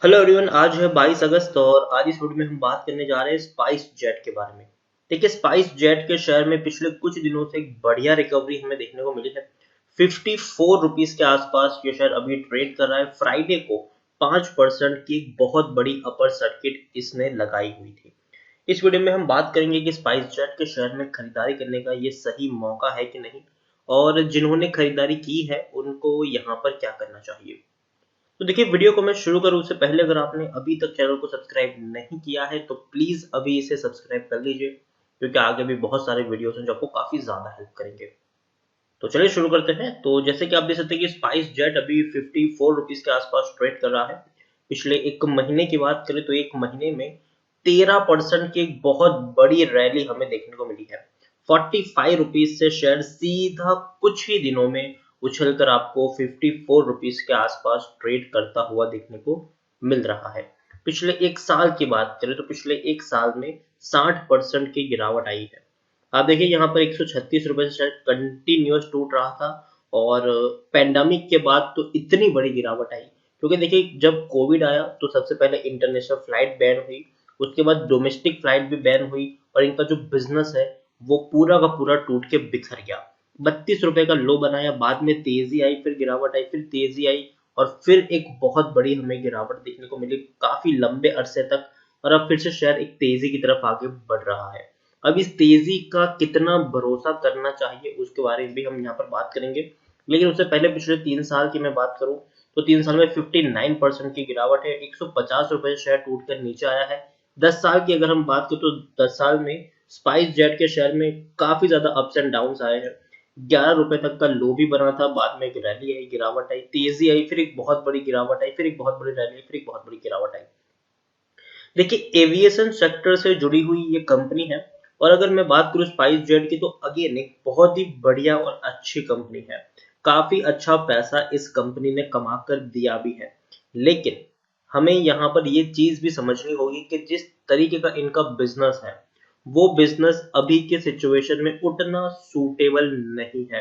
Hello everyone, आज है 22 अगस्त और आज इस वीडियो में हम बात करने जा रहे हैं स्पाइस जेट के बारे में। देखिए, स्पाइस जेट के शेयर में पिछले कुछ दिनों से एक बढ़िया रिकवरी हमें देखने को मिली है। 54 रुपीज के आसपास ये शेयर अभी ट्रेड कर रहा है। फ्राइडे को 5% की एक बहुत बड़ी अपर सर्किट इसने लगाई हुई थी। इस वीडियो में हम बात करेंगे कि स्पाइस जेट के शेयर में खरीदारी करने का ये सही मौका है कि नहीं, और जिन्होंने खरीदारी की है उनको यहाँ पर क्या करना चाहिए। तो देखिए, वीडियो को मैं शुरू करूँ उससे पहले अगर आपने अभी तक चैनल को सब्सक्राइब नहीं किया है तो प्लीज अभी इसे सब्सक्राइब कर लीजिए, क्योंकि आगे भी बहुत सारे वीडियोस हैं जो आपको काफी ज्यादा हेल्प करेंगे। तो चलिए शुरू करते हैं। तो जैसे कि आप देख सकते हैं कि स्पाइस जेट अभी 54 रुपीज के आसपास ट्रेड कर रहा है। पिछले एक महीने की बात करें तो एक महीने में 13% की एक बहुत बड़ी रैली हमें देखने को मिली है। 45 रुपीज से शेयर सीधा कुछ ही दिनों में उछलकर आपको 54 रुपीज के आसपास ट्रेड करता हुआ देखने को मिल रहा है। पिछले एक साल की बात करें तो पिछले एक साल में 60% की गिरावट आई है। आप देखिए, यहाँ पर 136 रुपए से शायद कंटिन्यूअस टूट रहा था, और पेंडेमिक के बाद तो इतनी बड़ी गिरावट आई, क्योंकि देखिए जब कोविड आया तो सबसे पहले इंटरनेशनल फ्लाइट बैन हुई, उसके बाद डोमेस्टिक फ्लाइट भी बैन हुई, और इनका जो बिजनेस है वो पूरा का पूरा टूट के बिखर गया। 32 रुपए का लो बनाया, बाद में तेजी आई, फिर गिरावट आई, फिर तेजी आई, और फिर एक बहुत बड़ी हमें गिरावट देखने को मिली काफी लंबे अरसे तक, और अब फिर से शेयर एक तेजी की तरफ आगे बढ़ रहा है। अब इस तेजी का कितना भरोसा करना चाहिए उसके बारे में भी हम यहाँ पर बात करेंगे। लेकिन उससे पहले पिछले 3 साल की मैं बात करूं तो 3 साल में 59% की गिरावट है। 150 रुपए से शेयर टूट कर नीचे आया है। 10 साल की अगर हम बात करें तो 10 साल में स्पाइस जेट के शेयर में काफी ज्यादा अप्स एंड डाउन आए हैं। 11 रुपए तक का लो भी बना था, बाद में एक रैली आई, गिरावट आई, तेजी आई, फिर एक बहुत बड़ी गिरावट आई, फिर एक बहुत बड़ी रैली आई, फिर एक बहुत बड़ी गिरावट आई। देखिए, एविएशन सेक्टर से जुड़ी हुई ये कंपनी है, और अगर मैं बात करूं स्पाइस जेट की तो अगेन एक बहुत ही बढ़िया और अच्छी कंपनी है। काफी अच्छा पैसा इस कंपनी ने कमा कर दिया भी है। लेकिन हमें यहाँ पर ये चीज भी समझनी होगी कि जिस तरीके का इनका बिजनेस है वो बिजनेस अभी के सिचुएशन में उतना सूटेबल नहीं है,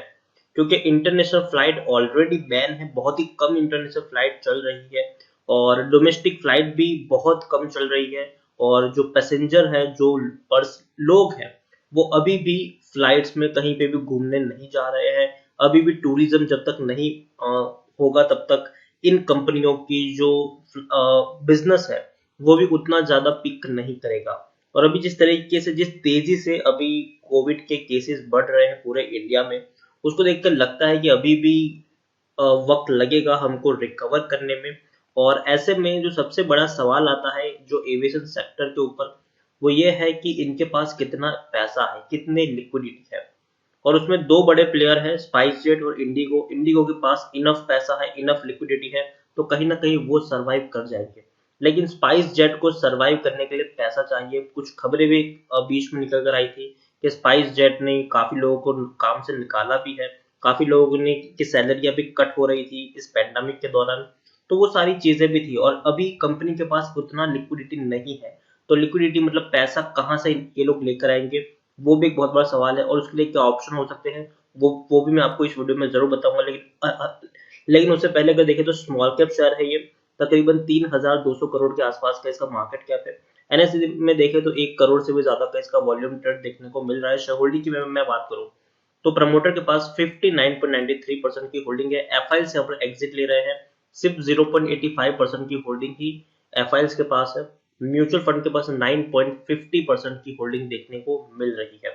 क्योंकि इंटरनेशनल फ्लाइट ऑलरेडी बैन है, बहुत ही कम इंटरनेशनल फ्लाइट चल रही है, और डोमेस्टिक फ्लाइट भी बहुत कम चल रही है, और जो पैसेंजर है, जो लोग हैं, वो अभी भी फ्लाइट्स में कहीं पे भी घूमने नहीं जा रहे हैं। अभी भी टूरिज्म जब तक नहीं होगा तब तक इन कंपनियों की जो बिजनेस है वो भी उतना ज्यादा पिक नहीं करेगा। और अभी जिस तरीके से, जिस तेजी से अभी कोविड के केसेस बढ़ रहे हैं पूरे इंडिया में, उसको देखकर लगता है कि अभी भी वक्त लगेगा हमको रिकवर करने में। और ऐसे में जो सबसे बड़ा सवाल आता है जो एविएशन सेक्टर के ऊपर, वो ये है कि इनके पास कितना पैसा है, कितने लिक्विडिटी है। और उसमें दो बड़े प्लेयर हैं, स्पाइस जेट और इंडिगो। इंडिगो के पास इनफ पैसा है, इनफ लिक्विडिटी है, तो कहीं ना कहीं वो सरवाइव कर जाएंगे। लेकिन स्पाइस जेट को सरवाइव करने के लिए पैसा चाहिए। कुछ खबरें भी बीच में निकल कर आई थी कि स्पाइस जेट ने काफी लोगों को काम से निकाला भी है, काफी लोगों ने की सैलरियां भी कट हो रही थी इस पैंडेमिक के दौरान। तो वो सारी चीजें भी थी, और अभी कंपनी के पास उतना लिक्विडिटी नहीं है। तो लिक्विडिटी मतलब पैसा कहाँ से ये लोग लेकर आएंगे, वो भी एक बहुत बड़ा सवाल है, और उसके लिए क्या ऑप्शन हो सकते हैं वो भी मैं आपको इस वीडियो में जरूर बताऊंगा। लेकिन उससे पहले अगर देखें तो स्मॉल कैप शेयर है ये। तकरीबन 3200 करोड़ के आसपास का इसका मार्केट कैप है। एनएसई में देखें तो 1 करोड़ से भी ज्यादा का इसका वॉल्यूम ट्रेड देखने को मिल रहा है। शेयर होल्डिंग की मैं बात करूं तो प्रमोटर के पास 59.93% की होल्डिंग है। एफआईएल से अपन एग्जिट ले रहे हैं, सिर्फ 0.85% की होल्डिंग ही एफआईएल के पास है। म्यूचुअल फंड के पास 9.50% की होल्डिंग देखने को मिल रही है।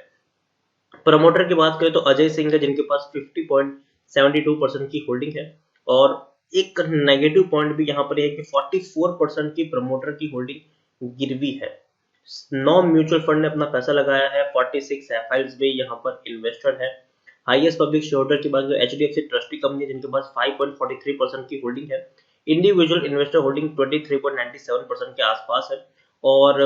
प्रमोटर की बात करें तो अजय सिंह है, जिनके पास 50.72% की होल्डिंग है। और एक नेगेटिव पॉइंट भी यहाँ पर है कि 44% की प्रमोटर की होल्डिंग गिरवी है। 9 म्यूचुअल फंड ने अपना पैसा लगाया है, 46 एफआईएल्स भी यहाँ पर इन्वेस्टर है। हाईएस्ट पब्लिक शेयर होल्डर की बात करें एचडीएफसी ट्रस्टी कंपनी, जिनके पास 5.43% की होल्डिंग है। इंडिविजुअल इन्वेस्टर होल्डिंग 23.97% के आसपास है। और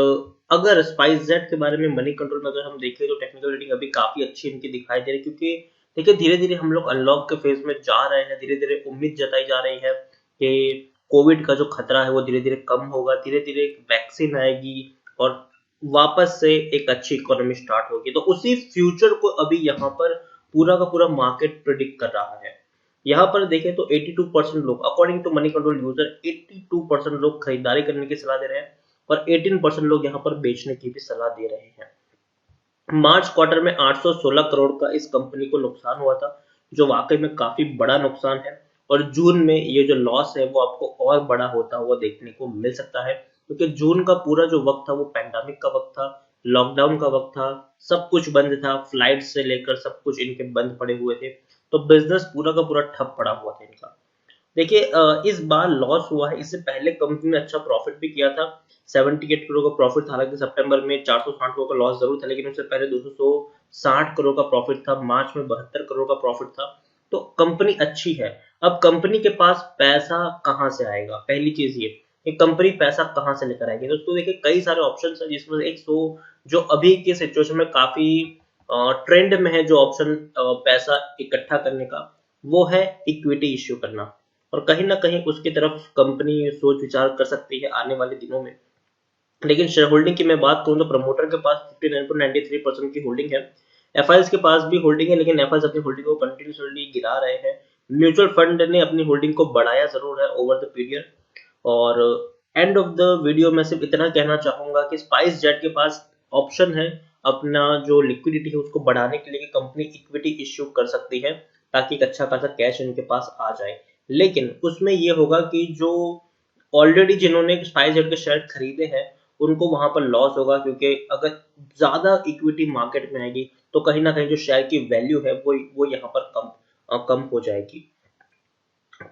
अगर स्पाइस जेट के बारे में मनी कंट्रोल में अगर हम देखें तो टेक्निकल रेटिंग अभी काफी अच्छी इनकी दिखाई दे रही है, क्योंकि देखिए धीरे धीरे हम लोग अनलॉक के फेज में जा रहे हैं। धीरे धीरे उम्मीद जताई जा रही है कि कोविड का जो खतरा है वो धीरे धीरे कम होगा, धीरे धीरे वैक्सीन आएगी, और वापस से एक अच्छी इकोनॉमी स्टार्ट होगी। तो उसी फ्यूचर को अभी यहाँ पर पूरा का पूरा मार्केट प्रिडिक्ट कर रहा है। यहाँ पर देखें तो 82% लोग, according to Moneycontrol user, 82% लोग खरीदारी करने की सलाह दे रहे हैं और 18% लोग यहाँ पर बेचने की भी सलाह दे रहे हैं। मार्च क्वार्टर में 816 करोड़ का इस कंपनी को नुकसान हुआ था, जो वाकई में काफी बड़ा नुकसान है। और जून में ये जो लॉस है वो आपको और बड़ा होता हुआ देखने को मिल सकता है, क्योंकि जून का पूरा जो वक्त था वो पैंडेमिक का वक्त था, लॉकडाउन का वक्त था, सब कुछ बंद था, फ्लाइट से लेकर सब कुछ इनके बंद पड़े हुए थे, तो बिजनेस पूरा का पूरा ठप पड़ा हुआ था इनका। देखिए इस बार लॉस हुआ है, इससे पहले कंपनी ने अच्छा प्रॉफिट भी किया था, 78 करोड़ का प्रॉफिट था। हालांकि सितंबर में 460 करोड़ का लॉस जरूर था, लेकिन उससे पहले 260 करोड़ का प्रॉफिट था, मार्च में 72 करोड़ का प्रॉफिट था। तो कंपनी अच्छी है। अब कंपनी के पास पैसा कहाँ से आएगा, पहली चीज ये कि कंपनी पैसा कहाँ से लेकर आएगी। दोस्तों देखिए कई सारे ऑप्शन है, जिसमें एक जो अभी के सिचुएशन में काफी ट्रेंड में है, जो ऑप्शन पैसा इकट्ठा करने का, वो है इक्विटी इश्यू करना। और कहीं ना कहीं उसकी तरफ कंपनी सोच विचार कर सकती है आने वाले दिनों में। लेकिन शेयर होल्डिंग की मैं बात करूं तो प्रमोटर के पास 59.93% की होल्डिंग है, एफआईएस के पास भी होल्डिंग है, लेकिन एफआईएस अपनी होल्डिंग को कंटिन्यूसली गिरा रहे हैं। म्यूचुअल फंड ने अपनी होल्डिंग को बढ़ाया जरूर है ओवर द पीरियड। और एंड ऑफ द वीडियो में सिर्फ इतना कहना चाहूंगा कि स्पाइस जेट के पास ऑप्शन है अपना जो लिक्विडिटी है उसको बढ़ाने के लिए, कि कंपनी इक्विटी इश्यू कर सकती है ताकि एक अच्छा खासा कैश इनके पास आ जाए। लेकिन उसमें ये होगा कि जो ऑलरेडी जिन्होंने स्पाइस जेट के शेयर खरीदे हैं उनको वहां पर लॉस होगा, क्योंकि अगर ज्यादा इक्विटी मार्केट में आएगी तो कहीं ना कहीं जो शेयर की वैल्यू है वो यहाँ पर कम हो जाएगी।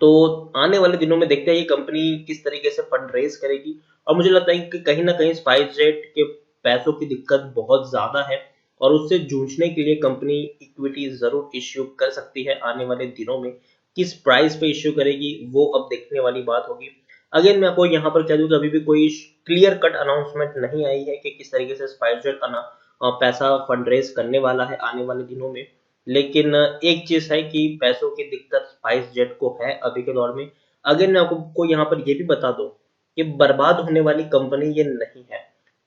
तो आने वाले दिनों में देखते हैं ये कंपनी किस तरीके से फंड रेज करेगी। और मुझे लगता है कि कहीं ना कहीं स्पाइस जेट के पैसों की दिक्कत बहुत ज्यादा है, और उससे जूझने के लिए कंपनी इक्विटी जरूर इश्यू कर सकती है आने वाले दिनों में। किस प्राइस पे इश्यू करेगी वो अब देखने वाली बात होगी। अगेन मैं आपको यहाँ पर कह दूं कि अभी भी कोई क्लियर कट अनाउंसमेंट नहीं आई है कि किस तरीके से स्पाइस जेट पैसा फंड रेज करने वाला है आने वाले दिनों में। लेकिन एक चीज है कि पैसों की दिक्कत स्पाइस जेट को है अभी के दौर में। अगेन मैं आपको यहाँ पर ये भी बता दूं कि बर्बाद होने वाली कंपनी ये नहीं है।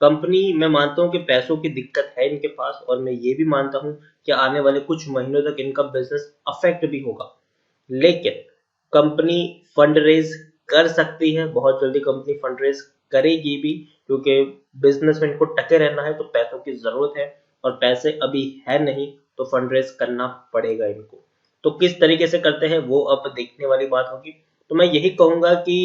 कंपनी, मैं मानता हूँ कि पैसों की दिक्कत है इनके पास, और मैं ये भी मानता हूँ कि आने वाले कुछ महीनों तक इनका बिजनेस अफेक्ट भी होगा। लेकिन कंपनी फंड रेज कर सकती है, बहुत जल्दी कंपनी फंड रेज करेगी भी, क्योंकि बिजनेस में इनको टके रहना है तो पैसों की जरूरत है, और पैसे अभी है नहीं तो फंड रेज करना पड़ेगा इनको। तो किस तरीके से करते हैं वो अब देखने वाली बात होगी। तो मैं यही कहूंगा कि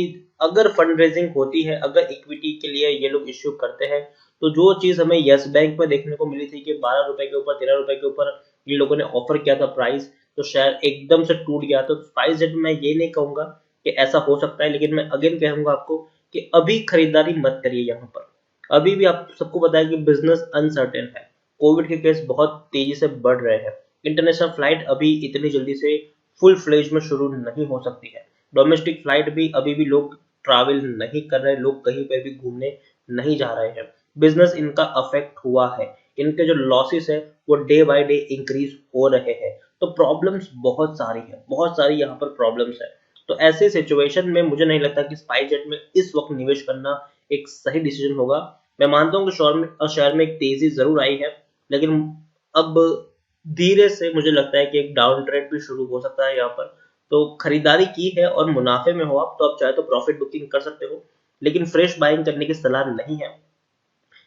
अगर फंड रेजिंग होती है, अगर इक्विटी के लिए ये लोग इश्यू करते हैं, तो जो चीज हमें यस बैंक में देखने को मिली थी कि 12 रुपए के ऊपर, 13 रुपए के ऊपर ये लोगों ने ऑफर किया था प्राइस, तो शेयर एकदम से टूट गया। तो स्पाइस जेट में मैं ये नहीं कहूंगा कि ऐसा हो सकता है, लेकिन मैं अगेन कहूंगा आपको कि अभी खरीदारी मत करिए यहाँ पर। अभी भी आप सबको पता है कि बिजनेस अनसर्टेन है, कोविड के केस बहुत तेजी से बढ़ रहे हैं, इंटरनेशनल फ्लाइट अभी इतनी जल्दी से फुल फ्लेज में शुरू नहीं हो सकती है, डोमेस्टिक फ्लाइट भी अभी भी लोग ट्रैवल नहीं कर रहे, लोग कहीं पर भी घूमने नहीं जा रहे हैं, बिजनेस इनका अफेक्ट हुआ है, इनके जो लॉसेस है वो डे बाय डे इंक्रीज हो रहे हैं। तो प्रॉब्लम्स बहुत सारी है, बहुत सारी यहाँ पर प्रॉब्लम्स है। तो ऐसे सिचुएशन में मुझे नहीं लगता कि स्पाइस जेट में इस वक्त निवेश करना एक सही डिसीजन होगा। मैं मानता हूँ कि शेयर में एक तेजी जरूर आई है, लेकिन अब धीरे से मुझे लगता है कि एक डाउन ट्रेंड भी शुरू हो सकता है यहाँ पर। तो खरीदारी की है और मुनाफे में हो आप, तो आप चाहे तो प्रॉफिट बुकिंग कर सकते हो, लेकिन फ्रेश बाइंग करने की सलाह नहीं है।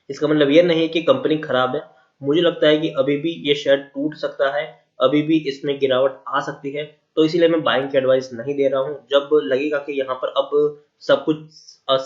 इसका मतलब ये नहीं है कि कंपनी खराब है, मुझे लगता है कि अभी भी ये शेयर टूट सकता है, अभी भी इसमें गिरावट आ सकती है, तो इसीलिए मैं बाइंग की एडवाइस नहीं दे रहा हूँ। जब लगेगा कि यहाँ पर अब सब कुछ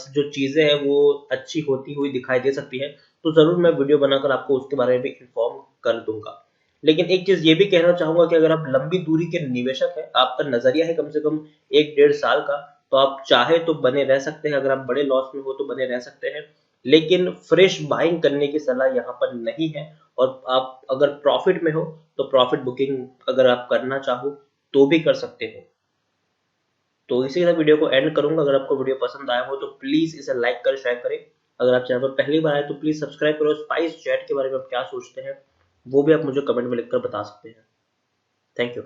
जो चीजें हैं वो अच्छी होती हुई दिखाई दे सकती है, तो जरूर मैं वीडियो बनाकर आपको उसके बारे में भी इन्फॉर्म कर दूंगा। लेकिन एक चीज ये भी कहना चाहूंगा कि अगर आप लंबी दूरी के निवेशक हैं, आपका नजरिया है कम से कम 1-1.5 साल का, तो आप चाहे तो बने रह सकते हैं, अगर आप बड़े लॉस में हो तो बने रह सकते हैं, लेकिन फ्रेश बाइंग करने की सलाह यहाँ पर नहीं है। और आप अगर प्रॉफिट में हो तो प्रॉफिट बुकिंग अगर आप करना चाहो तो भी कर सकते हो। तो इसी के साथ वीडियो को एंड करूंगा। अगर आपको वीडियो पसंद आया हो तो प्लीज इसे लाइक करें, शेयर करें। अगर आप चैनल पर पहली बार आए तो प्लीज सब्सक्राइब करो। स्पाइस जेट के बारे में आप क्या सोचते हैं वो भी आप मुझे कमेंट में लिखकर बता सकते हैं। Thank you.